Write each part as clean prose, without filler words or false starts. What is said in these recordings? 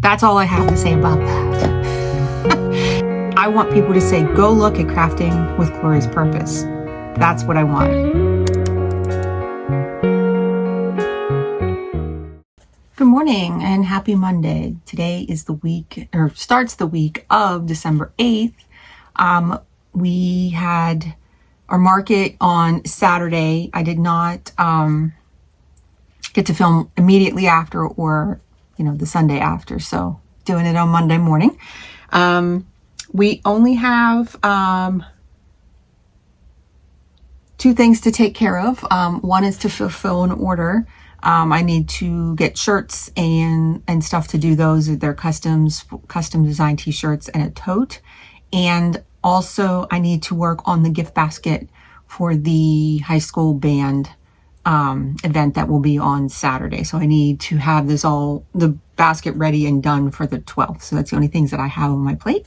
That's all I have to say about that. I want people to say, go look at crafting with glorious purpose. That's what I want. Good morning and happy Monday. Today is the week, or starts the week of December 8th. We had our market on Saturday. I did not get to film immediately after or the Sunday after, so doing it on Monday morning. We only have two things to take care of. One is to fulfill an order. I need to get shirts and stuff to do those. They're custom design t-shirts and a tote. And also I need to work on the gift basket for the high school band event that will be on Saturday. So I need to have the basket ready and done for the 12th. So that's the only things that I have on my plate.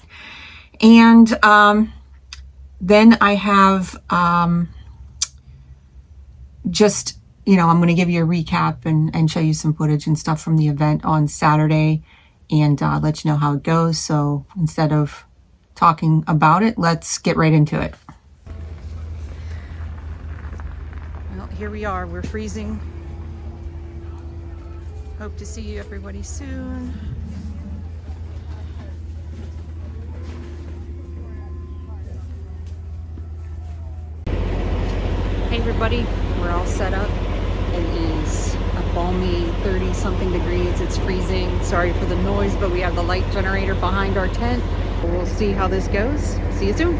And then I have just, I'm going to give you a recap and show you some footage and stuff from the event on Saturday and let you know how it goes. So instead of talking about it, let's get right into it. Well, here we are. We're freezing. Hope to see everybody soon. Hey everybody, we're all set up. It is a balmy 30-something degrees. It's freezing. Sorry for the noise, but we have the light generator behind our tent. We'll see how this goes. See you soon.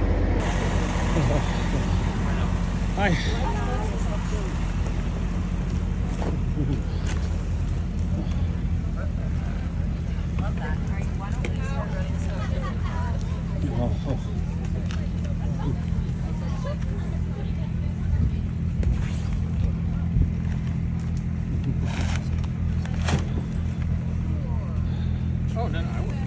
Hi. Oh, no, I wouldn't.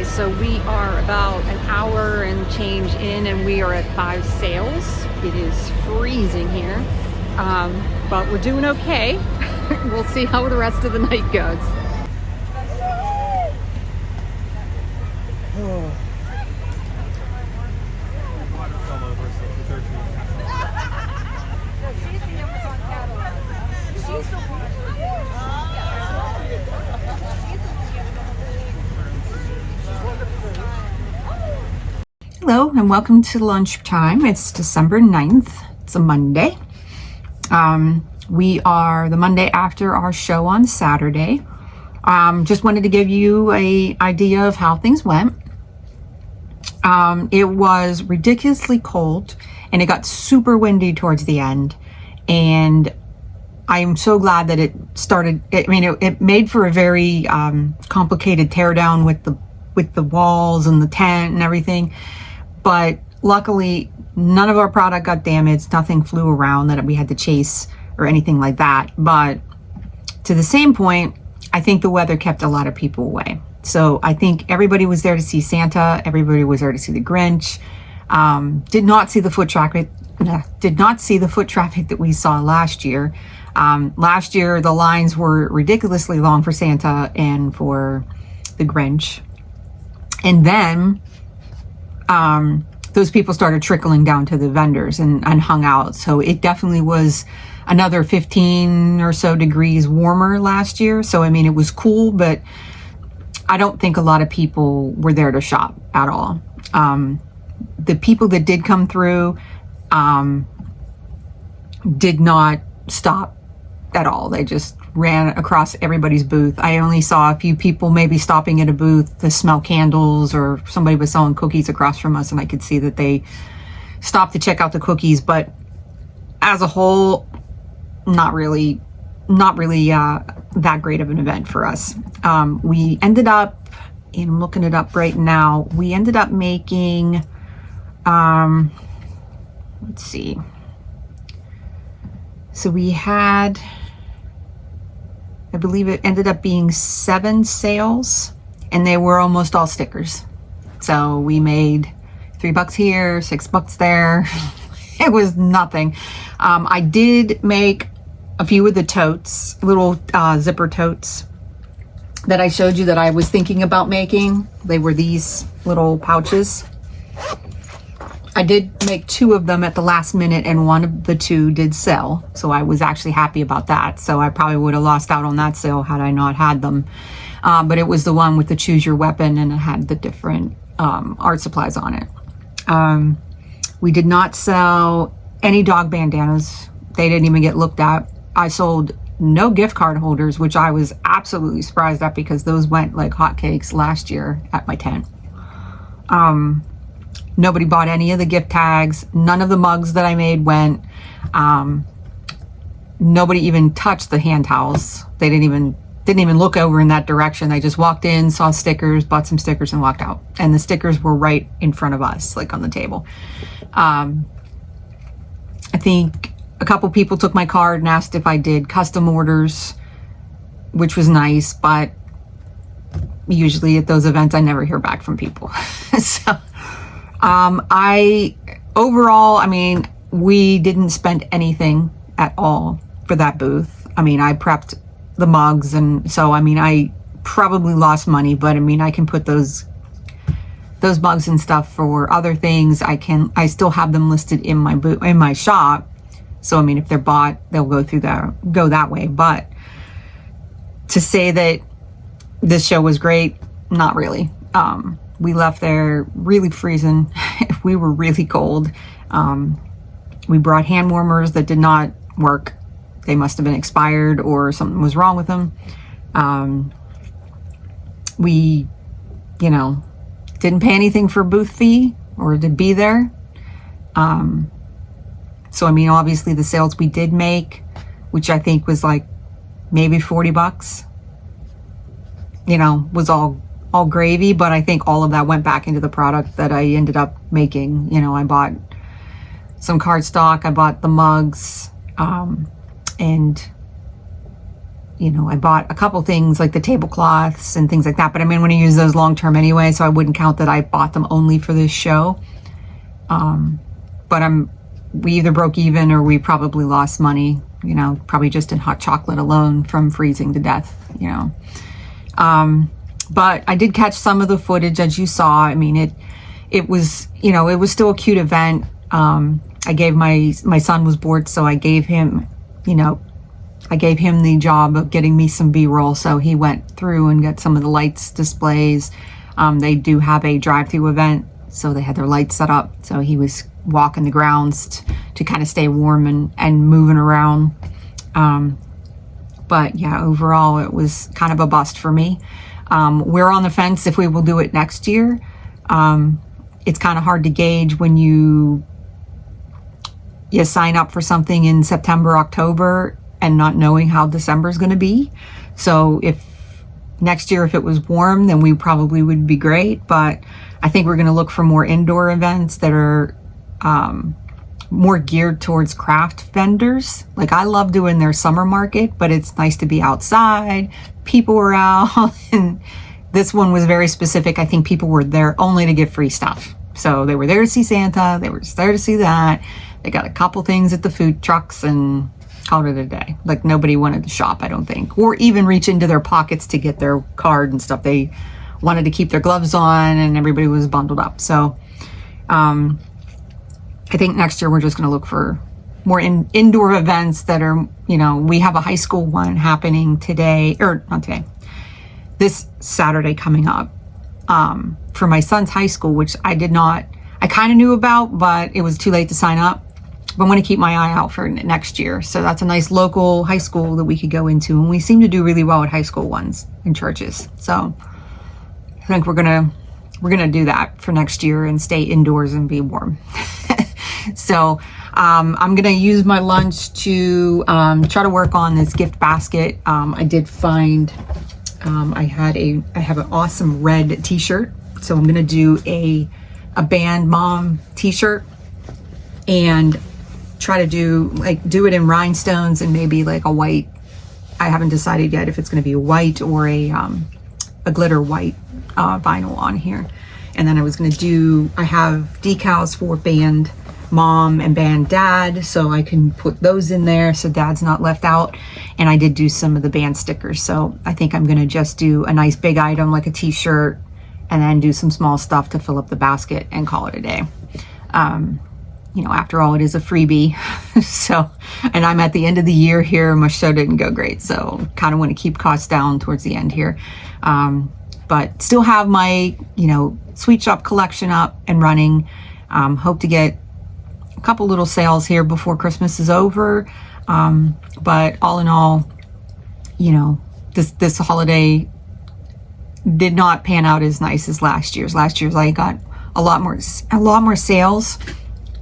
So we are about an hour and change in and we are at 5 sales. It is freezing here, but we're doing okay. We'll see how the rest of the night goes. Hello and welcome to lunchtime. It's December 9th. It's a Monday. We are the Monday after our show on Saturday. Just wanted to give you an idea of how things went. It was ridiculously cold and it got super windy towards the end. And I'm so glad that it started. It made for a very complicated teardown with the walls and the tent and everything. But luckily, none of our product got damaged. Nothing flew around that we had to chase or anything like that. But to the same point, I think the weather kept a lot of people away. So I think everybody was there to see Santa. Everybody was there to see the Grinch. Did not see the foot traffic. Did not see the foot traffic that we saw last year. Last year, the lines were ridiculously long for Santa and for the Grinch. And then those people started trickling down to the vendors and hung out. So it definitely was another 15 or so degrees warmer last year. So, I mean, it was cool, but I don't think a lot of people were there to shop at all. The people that did come through did not stop at all. They just ran across everybody's booth. I only saw a few people maybe stopping at a booth to smell candles, or somebody was selling cookies across from us and I could see that they stopped to check out the cookies. But as a whole, not really that great of an event for us. We ended up, and I'm looking it up right now, we ended up making, let's see. So we had, I believe it ended up being 7 sales, and they were almost all stickers. So we made $3 here, $6 there. It was nothing. I did make a few of the totes, little zipper totes that I showed you that I was thinking about making. They were these little pouches. I did make 2 of them at the last minute, and one of the 2 did sell. So I was actually happy about that. So I probably would have lost out on that sale had I not had them. But it was the one with the choose your weapon, and it had the different art supplies on it. We did not sell any dog bandanas. They didn't even get looked at. I sold no gift card holders, which I was absolutely surprised at because those went like hotcakes last year at my tent. Nobody bought any of the gift tags. None of the mugs that I made went. Nobody even touched the hand towels. They didn't even look over in that direction. They just walked in, saw stickers, bought some stickers, and walked out. And the stickers were right in front of us, like on the table. I think a couple people took my card and asked if I did custom orders, which was nice, but usually at those events I never hear back from people. So overall, I mean, we didn't spend anything at all for that booth. I mean, I prepped the mugs, and so, I mean, I probably lost money, but I mean, I can put those mugs and stuff for other things. I still have them listed in my shop. So, I mean, if they're bought, they'll go that way. But to say that this show was great, not really. We left there really freezing. We were really cold. We brought hand warmers that did not work. They must have been expired or something was wrong with them. We, didn't pay anything for booth fee or to be there. So, I mean, obviously the sales we did make, which I think was like maybe $40, was all gravy, but I think all of that went back into the product that I ended up making. I bought some cardstock, I bought the mugs, and I bought a couple things like the tablecloths and things like that, but I mean, I'm going to use those long term anyway, so I wouldn't count that I bought them only for this show. But we either broke even or we probably lost money, probably just in hot chocolate alone from freezing to death, But I did catch some of the footage, as you saw. I mean, it was, it was still a cute event. I gave my son was bored, so I gave him, the job of getting me some B-roll. So he went through and got some of the lights displays. They do have a drive-through event, so they had their lights set up. So he was walking the grounds to kind of stay warm and moving around. But yeah, overall, it was kind of a bust for me. We're on the fence if we will do it next year. It's kind of hard to gauge when you sign up for something in September, October, and not knowing how December is going to be. So if next year, if it was warm, then we probably would be great. But I think we're going to look for more indoor events that are more geared towards craft vendors. Like, I love doing their summer market, but it's nice to be outside. People are out and this one was very specific. I think people were there only to get free stuff. So they were there to see Santa. They were just there to see that. They got a couple things at the food trucks and called it a day. Like nobody wanted to shop, I don't think, or even reach into their pockets to get their card and stuff. They wanted to keep their gloves on, and everybody was bundled up. So I think next year we're just going to look for more indoor events that are, you know, we have a high school one happening today, or not today, this Saturday coming up, for my son's high school, which I kind of knew about, but it was too late to sign up. But I'm going to keep my eye out for next year. So that's a nice local high school that we could go into. And we seem to do really well at high school ones in churches. So I think we're going to do that for next year and stay indoors and be warm. So I'm going to use my lunch to try to work on this gift basket. I did find, I have an awesome red t-shirt. So I'm going to do a band mom t-shirt and try to do it in rhinestones and maybe like a white. I haven't decided yet if it's going to be a white or a glitter white vinyl on here. And then I have decals for band mom and band dad, so I can put those in there so dad's not left out. And I did do some of the band stickers, so I think I'm going to just do a nice big item like a t-shirt and then do some small stuff to fill up the basket and call it a day. You know, after all, it is a freebie. So, and I'm at the end of the year here. My show didn't go great, so kind of want to keep costs down towards the end here. But still have my, you know, sweet shop collection up and running. Hope to get a couple little sales here before Christmas is over. But all in all, you know, this holiday did not pan out as nice as last year's. Last year's I got a lot more sales.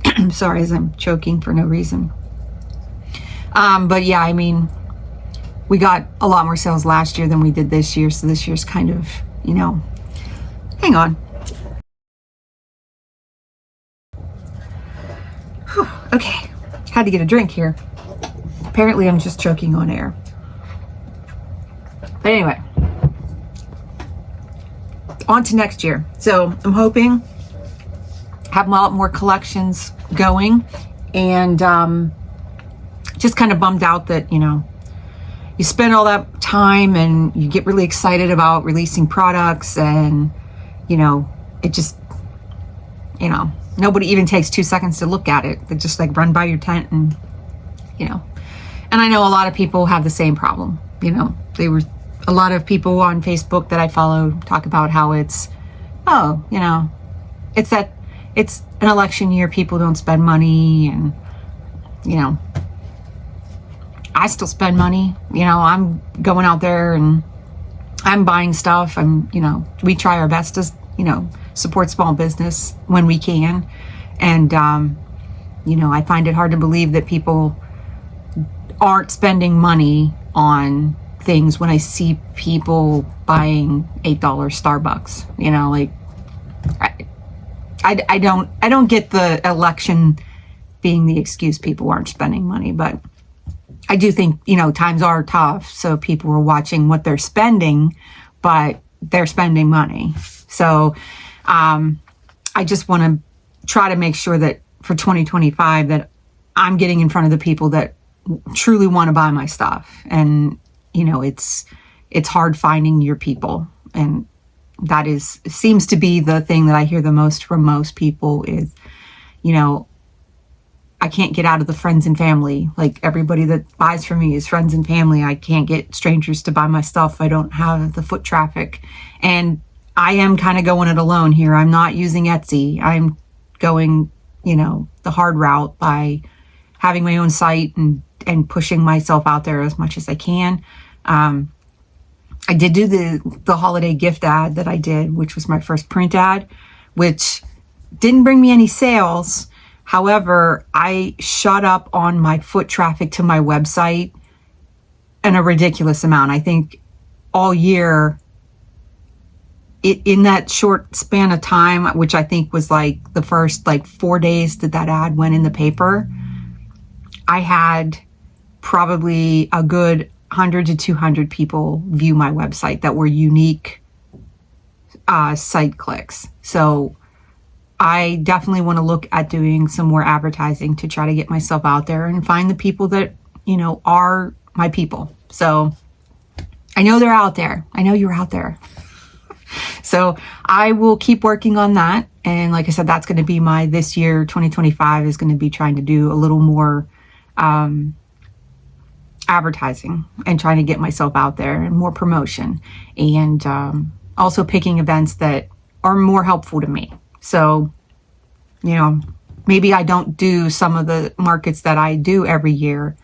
I'm sorry, as I'm choking for no reason. But yeah, I mean, we got a lot more sales last year than we did this year. So this year's kind of, you know, hang on. Whew, okay, had to get a drink here. Apparently I'm just choking on air. But anyway, on to next year. So I'm hoping have a lot more collections going, and just kind of bummed out that, you know, you spend all that time and you get really excited about releasing products, and, you know, it just, you know, nobody even takes 2 seconds to look at it. They just like run by your tent and, you know, and I know a lot of people have the same problem. You know, a lot of people on Facebook that I follow talk about how it's, oh, you know, it's an election year, people don't spend money, and, you know, I still spend money. You know, I'm going out there and I'm buying stuff. You know, we try our best to, you know, support small business when we can. And, you know, I find it hard to believe that people aren't spending money on things when I see people buying $8 Starbucks, you know, like, I don't get the election being the excuse people aren't spending money, but I do think, you know, times are tough. So people are watching what they're spending, but they're spending money. So, I just want to try to make sure that for 2025 that I'm getting in front of the people that truly want to buy my stuff. And, you know, it's hard finding your people, and that seems to be the thing that I hear the most from most people is, you know, I can't get out of the friends and family. Like, everybody that buys from me is friends and family. I can't get strangers to buy my stuff. I don't have the foot traffic. And I am kind of going it alone here. I'm not using Etsy. I'm going, you know, the hard route by having my own site and pushing myself out there as much as I can. I did do the holiday gift ad that I did, which was my first print ad, which didn't bring me any sales. However, I shot up on my foot traffic to my website in a ridiculous amount. I think all year, in that short span of time, which I think was like the first 4 days that ad went in the paper, I had probably a good 100 to 200 people view my website that were unique site clicks. So I definitely want to look at doing some more advertising to try to get myself out there and find the people that, are my people. So I know they're out there. I know you're out there. So I will keep working on that. And like I said, that's going to be this year, 2025 is going to be trying to do a little more advertising and trying to get myself out there and more promotion, and also picking events that are more helpful to me. So, maybe I don't do some of the markets that I do every year.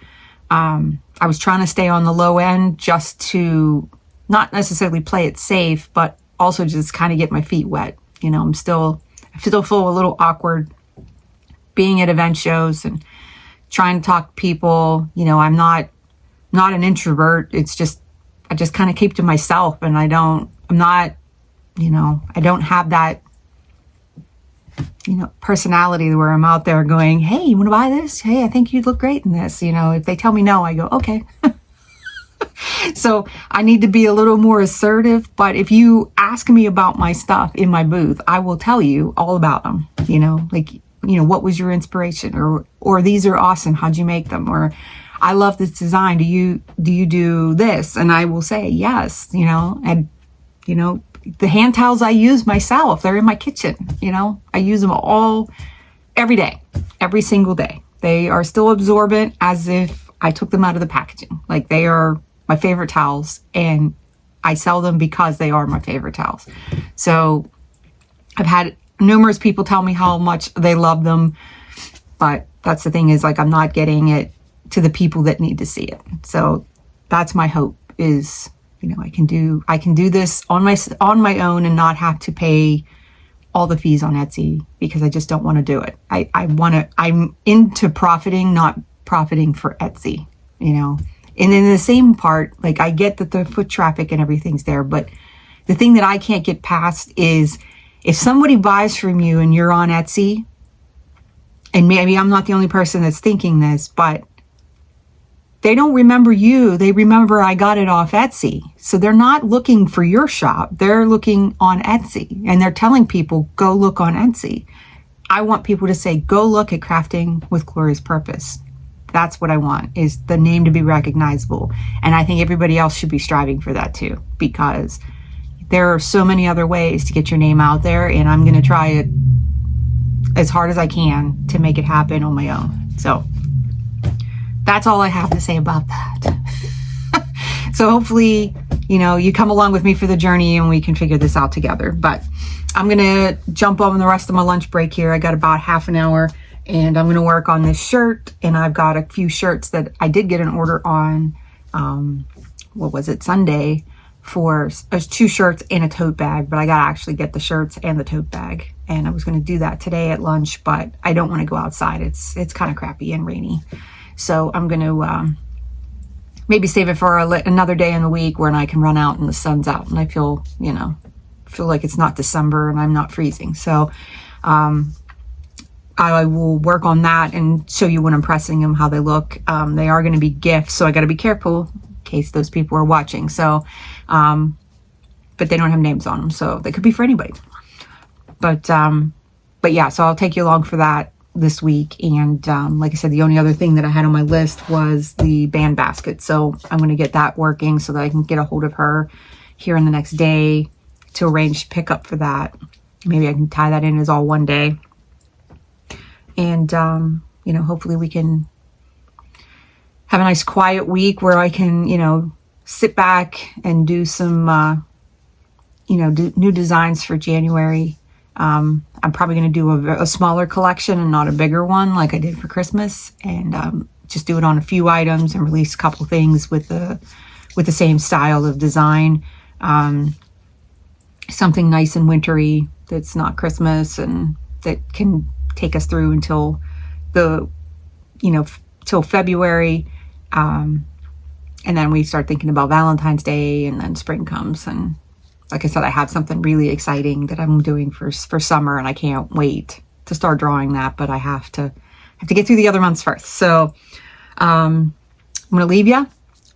I was trying to stay on the low end just to not necessarily play it safe, but also just kind of get my feet wet. I still feel a little awkward being at event shows and trying to talk to people. I'm not an introvert. It's just, I just kind of keep to myself, and I don't have that, personality where I'm out there going, hey, you want to buy this? Hey, I think you'd look great in this. If they tell me no, I go, okay. So I need to be a little more assertive. But if you ask me about my stuff in my booth, I will tell you all about them. What was your inspiration? Or these are awesome. How'd you make them? Or I love this design. Do you do this? And I will say yes, and, the hand towels I use myself, they're in my kitchen. I use them every day, every single day. They are still absorbent as if I took them out of the packaging. Like, they are my favorite towels, and I sell them because they are my favorite towels. So I've had numerous people tell me how much they love them, but that's the thing is, like, I'm not getting it to the people that need to see it. So that's my hope is, I can do this on my own and not have to pay all the fees on Etsy, because I just don't want to do it. I'm into profiting, not profiting for Etsy, And in the same part, like, I get that the foot traffic and everything's there, but the thing that I can't get past is if somebody buys from you and you're on Etsy, and maybe I'm not the only person that's thinking this, but they don't remember you. They remember I got it off Etsy. So they're not looking for your shop. They're looking on Etsy, and they're telling people, go look on Etsy. I want people to say, go look at Crafting with Glorious Purpose. That's what I want, is the name to be recognizable. And I think everybody else should be striving for that too, because there are so many other ways to get your name out there, and I'm going to try it as hard as I can to make it happen on my own. So that's all I have to say about that. So hopefully, you come along with me for the journey and we can figure this out together. But I'm going to jump on the rest of my lunch break here. I got about half an hour, and I'm going to work on this shirt. And I've got a few shirts that I did get an order on, Sunday, for 2 shirts and a tote bag. But I got to actually get the shirts and the tote bag. And I was going to do that today at lunch, but I don't want to go outside. It's kind of crappy and rainy. So I'm going to maybe save it for another day in the week when I can run out and the sun's out and I feel like it's not December and I'm not freezing. So I will work on that and show you when I'm pressing them how they look. They are going to be gifts, so I got to be careful in case those people are watching. So, but they don't have names on them, so they could be for anybody. But yeah, so I'll take you along for that this week. And like I said, the only other thing that I had on my list was the band basket. So I'm going to get that working so that I can get a hold of her here in the next day to arrange pickup for that. Maybe I can tie that in as all one day. And, hopefully we can have a nice quiet week where I can, sit back and do some, do new designs for January. I'm probably going to do a smaller collection and not a bigger one like I did for Christmas, and just do it on a few items and release a couple things with the same style of design. Something nice and wintry that's not Christmas and that can take us through until till February. And then we start thinking about Valentine's Day, and then spring comes. And like I said, I have something really exciting that I'm doing for summer, and I can't wait to start drawing that, but I have to get through the other months first. So I'm going to leave you. I'm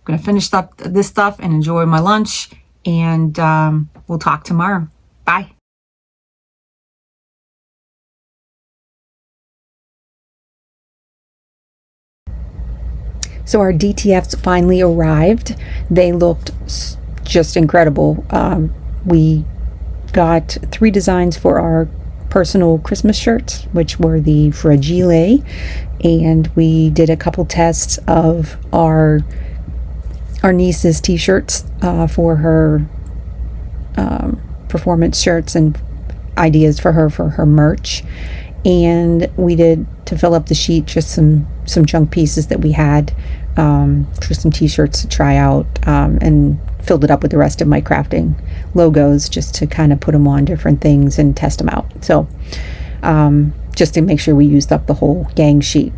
going to finish up this stuff and enjoy my lunch, and we'll talk tomorrow. Bye. So our DTFs finally arrived. They looked just incredible. We got 3 designs for our personal Christmas shirts, which were the Fragile, and we did a couple tests of our niece's t-shirts for her performance shirts and ideas for her merch. And we did, to fill up the sheet, just some junk pieces that we had for some t-shirts to try out, and filled it up with the rest of my crafting logos just to kind of put them on different things and test them out. So just to make sure we used up the whole gang sheet.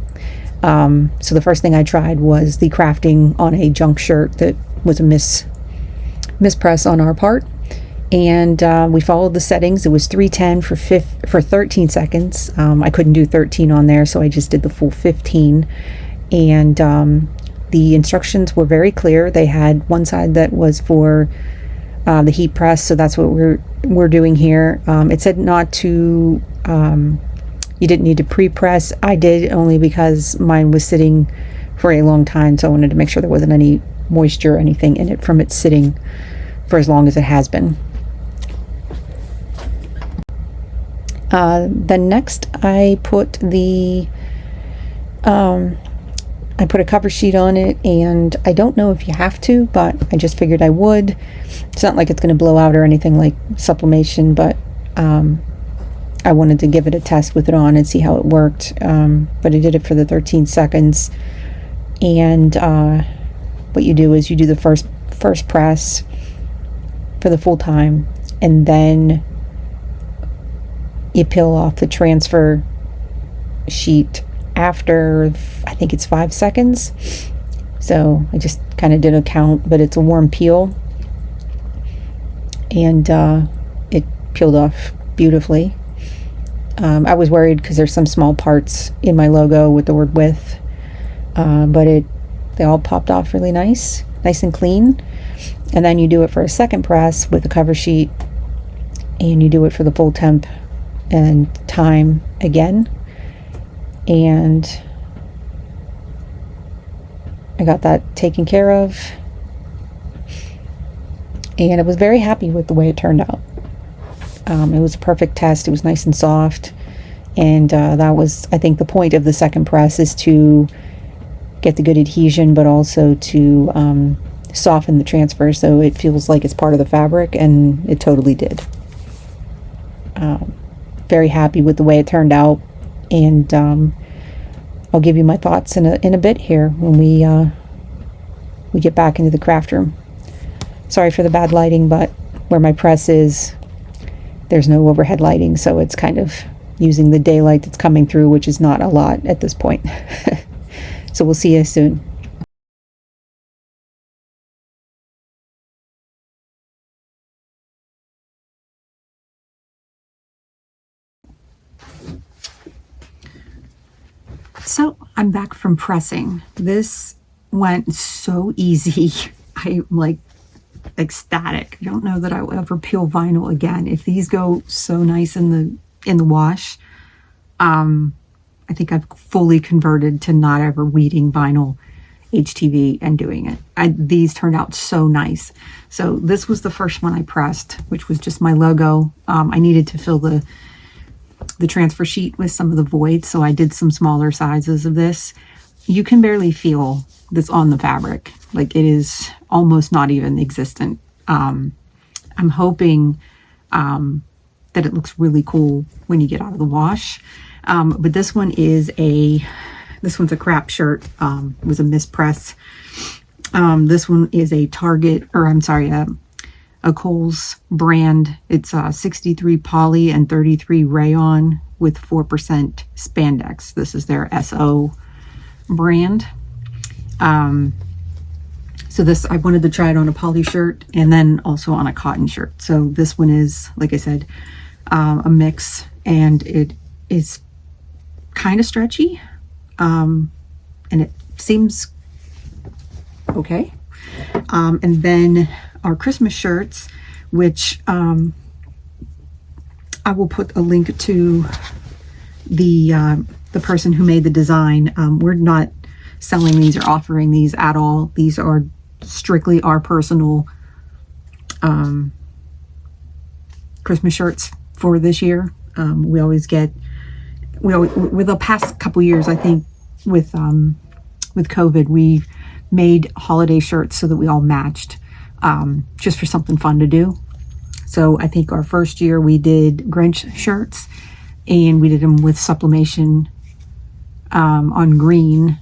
So the first thing I tried was the crafting on a junk shirt that was a mispress on our part. And we followed the settings. It was 310 for 13 seconds. I couldn't do 13 on there, so I just did the full 15. And the instructions were very clear. They had one side that was for the heat press, so that's what we're doing here. It said not to, you didn't need to pre-press. I did, only because mine was sitting for a long time, so I wanted to make sure there wasn't any moisture or anything in it from it sitting for as long as it has been. Then next I put I put a cover sheet on it, and I don't know if you have to, but I just figured I would. It's not like it's going to blow out or anything like sublimation, but I wanted to give it a test with it on and see how it worked. But I did it for the 13 seconds. And what you do is you do the first press for the full time, and then you peel off the transfer sheet after, I think it's 5 seconds. So I just kind of did a count, but it's a warm peel, and it peeled off beautifully. I was worried because there's some small parts in my logo with the word with, but they all popped off really nice and clean. And then you do it for a second press with the cover sheet, and you do it for the full temp and time again. And I got that taken care of, and I was very happy with the way it turned out. It was a perfect test. It was nice and soft, and that was, I think, the point of the second press, is to get the good adhesion, but also to soften the transfer so it feels like it's part of the fabric, and it totally did. Very happy with the way it turned out, and I'll give you my thoughts in a bit here when we get back into the craft room. Sorry for the bad lighting, but where my press is, there's no overhead lighting, so it's kind of using the daylight that's coming through, which is not a lot at this point. So we'll see you soon. So I'm back from pressing. This went so easy. I'm like ecstatic. I don't know that I will ever peel vinyl again. If these go so nice in the wash, I think I've fully converted to not ever weeding vinyl HTV and doing it. These turned out so nice. So this was the first one I pressed, which was just my logo. I needed to fill the transfer sheet with some of the voids, so I did some smaller sizes of this. You can barely feel this on the fabric. Like, it is almost not even existent. I'm hoping that it looks really cool when you get out of the wash. But this one's a crap shirt. It was a mispress. This one is a Target, or I'm sorry, a Kohl's brand. It's 63 poly and 33 rayon with 4% spandex. This is their SO brand. So this, I wanted to try it on a poly shirt and then also on a cotton shirt. So this one is, like I said, a mix, and it is kind of stretchy, and it seems okay. And then our Christmas shirts, which I will put a link to the person who made the design. We're not selling these or offering these at all. These are strictly our personal Christmas shirts for this year. We always get, with the past couple years, I think with COVID, we made holiday shirts so that we all matched, just for something fun to do. So I think our first year we did Grinch shirts, and we did them with sublimation on green.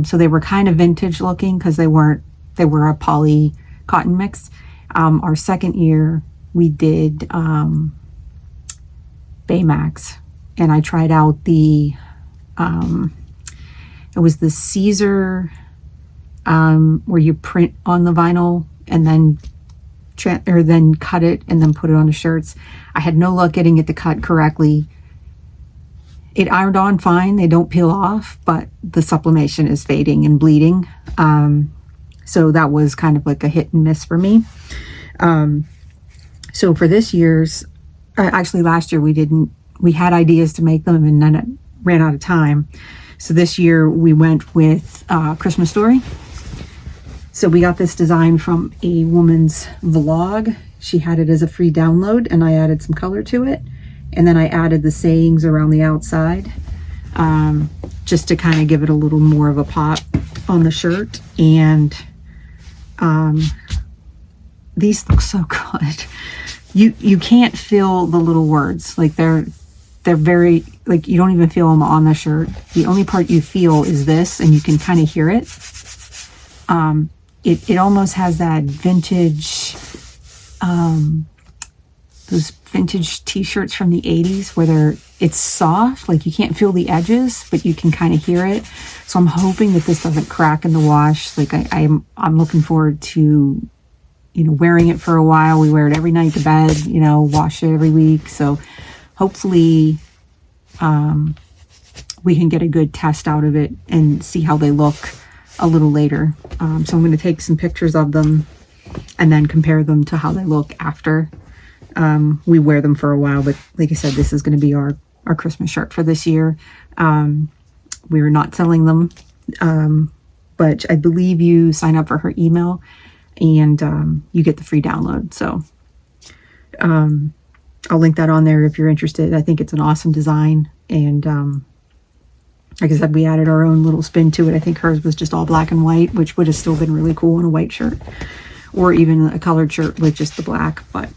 So they were kind of vintage looking because they were a poly cotton mix. Our second year we did Baymax, and I tried out the it was the Caesar where you print on the vinyl and then then cut it and then put it on the shirts. I had no luck getting it to cut correctly. It ironed on fine, they don't peel off, but the sublimation is fading and bleeding. So that was kind of like a hit and miss for me. So for this year's, actually last year we had ideas to make them and then it ran out of time. So this year we went with Christmas Story. So we got this design from a woman's vlog. She had it as a free download and I added some color to it. And then I added the sayings around the outside, just to kind of give it a little more of a pop on the shirt. And these look so good. You can't feel the little words. Like they're very, like you don't even feel them on the shirt. The only part you feel is this, and you can kind of hear it. It almost has that vintage, those vintage t-shirts from the 80s where it's soft, like you can't feel the edges, but you can kind of hear it. So I'm hoping that this doesn't crack in the wash. Like I'm looking forward to, wearing it for a while. We wear it every night to bed, wash it every week. So hopefully we can get a good test out of it and see how they look a little later. So I'm going to take some pictures of them and then compare them to how they look after we wear them for a while. But like I said, this is going to be our Christmas shirt for this year. We're not selling them, but I believe you sign up for her email and you get the free download. So I'll link that on there if you're interested. I think it's an awesome design. And like I said, we added our own little spin to it. I think hers was just all black and white, which would have still been really cool in a white shirt, or even a colored shirt with just the black. But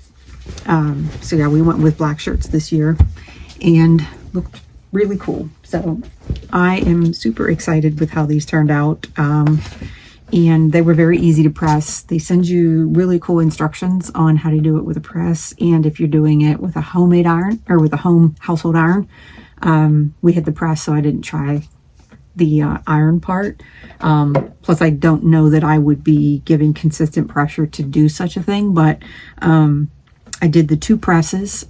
so yeah, we went with black shirts this year and looked really cool. So I am super excited with how these turned out. And they were very easy to press. They send you really cool instructions on how to do it with a press. And if you're doing it with a homemade iron or with a home household iron, we had the press, so I didn't try the iron part. Plus I don't know that I would be giving consistent pressure to do such a thing, but I did the 2 presses.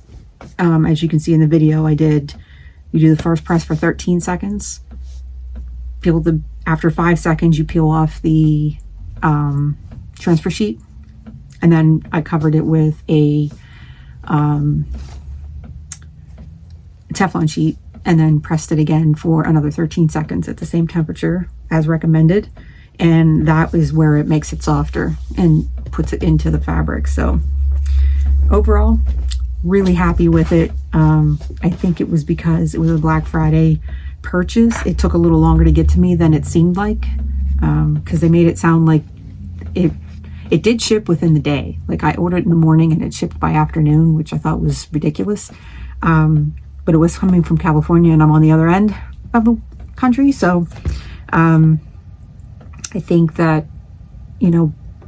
As you can see in the video, you do the first press for 13 seconds. After 5 seconds, you peel off the transfer sheet. And then I covered it with a Teflon sheet and then pressed it again for another 13 seconds at the same temperature as recommended. And that is where it makes it softer and puts it into the fabric. So overall, really happy with it. I think it was because it was a Black Friday purchase. It took a little longer to get to me than it seemed like, because they made it sound like it did ship within the day. Like I ordered it in the morning and it shipped by afternoon, which I thought was ridiculous. But it was coming from California and I'm on the other end of the country. So I think that,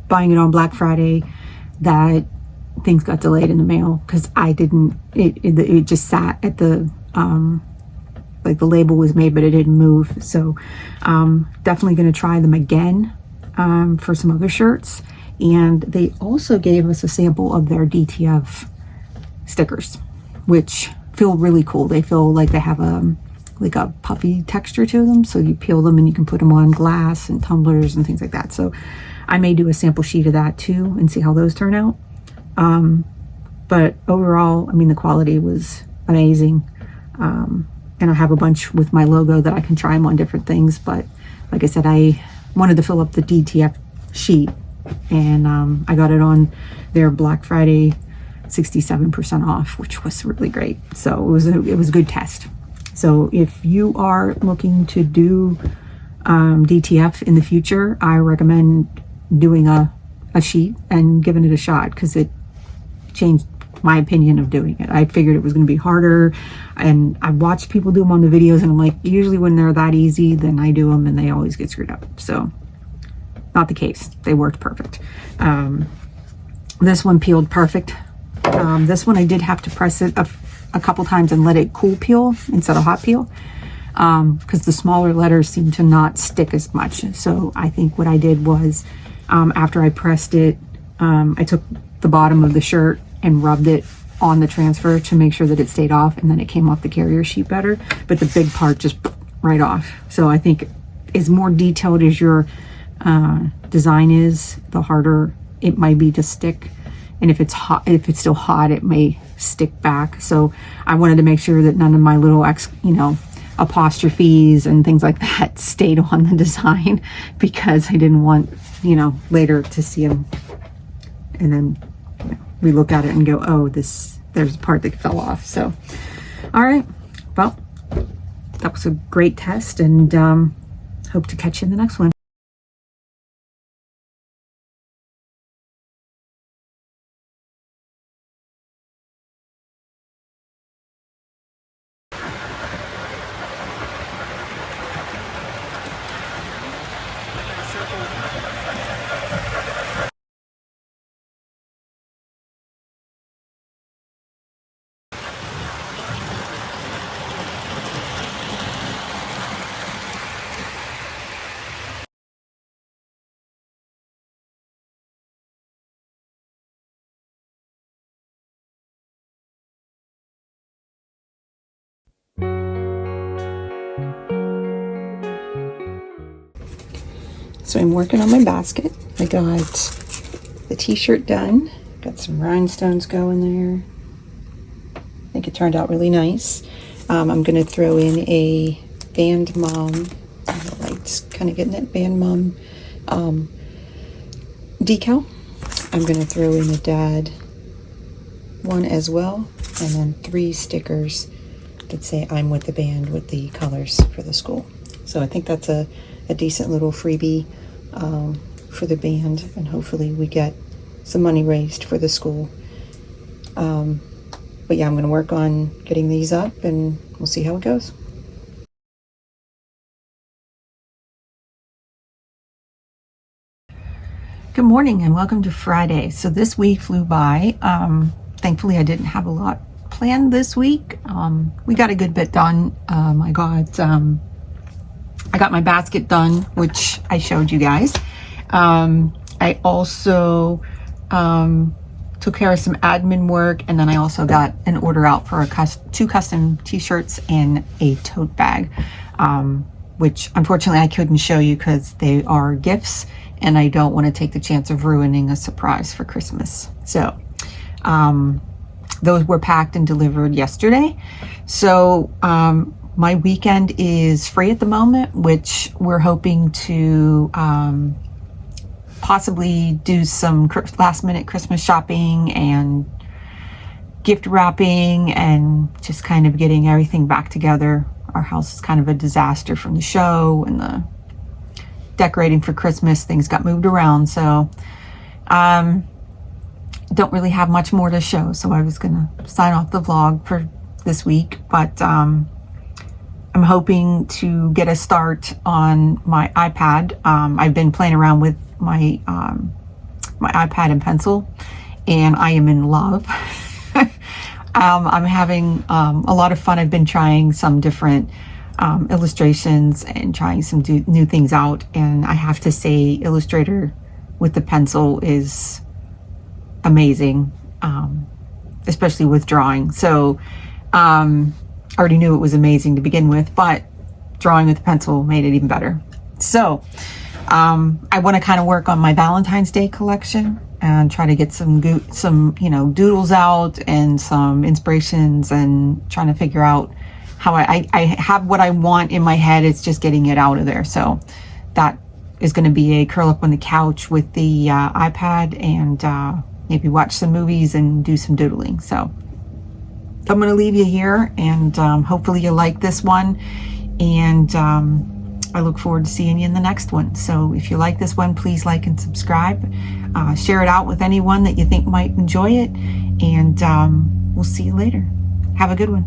buying it on Black Friday, that things got delayed in the mail because it just sat at the, like the label was made, but it didn't move. So definitely going to try them again for some other shirts. And they also gave us a sample of their DTF stickers, which feel really cool. They feel like they have a puffy texture to them. So you peel them and you can put them on glass and tumblers and things like that. So I may do a sample sheet of that too and see how those turn out. But but overall, I mean, the quality was amazing. And I have a bunch with my logo that I can try them on different things. But like I said, I wanted to fill up the DTF sheet, and I got it on their Black Friday 67% off, which was really great. So it was a good test. So if you are looking to do DTF in the future, I recommend doing a sheet and giving it a shot, because it changed my opinion of doing it. I figured it was going to be harder, and I watched people do them on the videos, and I'm like, usually when they're that easy, then I do them and they always get screwed up. So not the case. They worked perfect. This one peeled perfect. This one I did have to press it a couple times and let it cool peel instead of hot peel, because the smaller letters seem to not stick as much. So I think what I did was, after I pressed it, I took the bottom of the shirt and rubbed it on the transfer to make sure that it stayed off, and then it came off the carrier sheet better, but the big part just right off. So I think as more detailed as your design is, the harder it might be to stick. And if it's hot, if it's still hot, it may stick back. So I wanted to make sure that none of my little apostrophes and things like that stayed on the design, because I didn't want, later to see them and then we look at it and go, oh, there's a part that fell off. So, all right, well, that was a great test, and hope to catch you in the next one. So I'm working on my basket. I got the t-shirt done. Got some rhinestones going there. I think it turned out really nice. I'm going to throw in a Band Mom. The light's kind of getting that Band Mom decal. I'm going to throw in a Dad one as well, and then 3 stickers that say I'm with the band with the colors for the school. So I think that's a decent little freebie for the band, and hopefully we get some money raised for the school. But yeah, I'm going to work on getting these up, and we'll see how it goes. Good morning and welcome to Friday. So this week flew by. Thankfully I didn't have a lot planned this week. We got a good bit done. I got my basket done, which I showed you guys. I also took care of some admin work, and then I also got an order out for 2 custom t-shirts and a tote bag, which unfortunately I couldn't show you because they are gifts, and I don't want to take the chance of ruining a surprise for Christmas. So those were packed and delivered yesterday. So my weekend is free at the moment, which we're hoping to possibly do some last minute Christmas shopping and gift wrapping and just kind of getting everything back together. Our house is kind of a disaster from the show and the decorating for Christmas. Things got moved around, so don't really have much more to show. So I was gonna sign off the vlog for this week, but I'm hoping to get a start on my iPad. I've been playing around with my my iPad and pencil, and I am in love. I'm having a lot of fun. I've been trying some different illustrations and trying some new things out, and I have to say Illustrator with the pencil is amazing, especially with drawing. So I already knew it was amazing to begin with, but drawing with the pencil made it even better. So I want to kind of work on my Valentine's Day collection, and try to get some doodles out and some inspirations, and trying to figure out how I have what I want in my head. It's just getting it out of there. So that is going to be a curl up on the couch with the iPad, and maybe watch some movies and do some doodling. So I'm going to leave you here, and hopefully you like this one, and I look forward to seeing you in the next one. So if you like this one, please like and subscribe. Share it out with anyone that you think might enjoy it, and we'll see you later. Have a good one.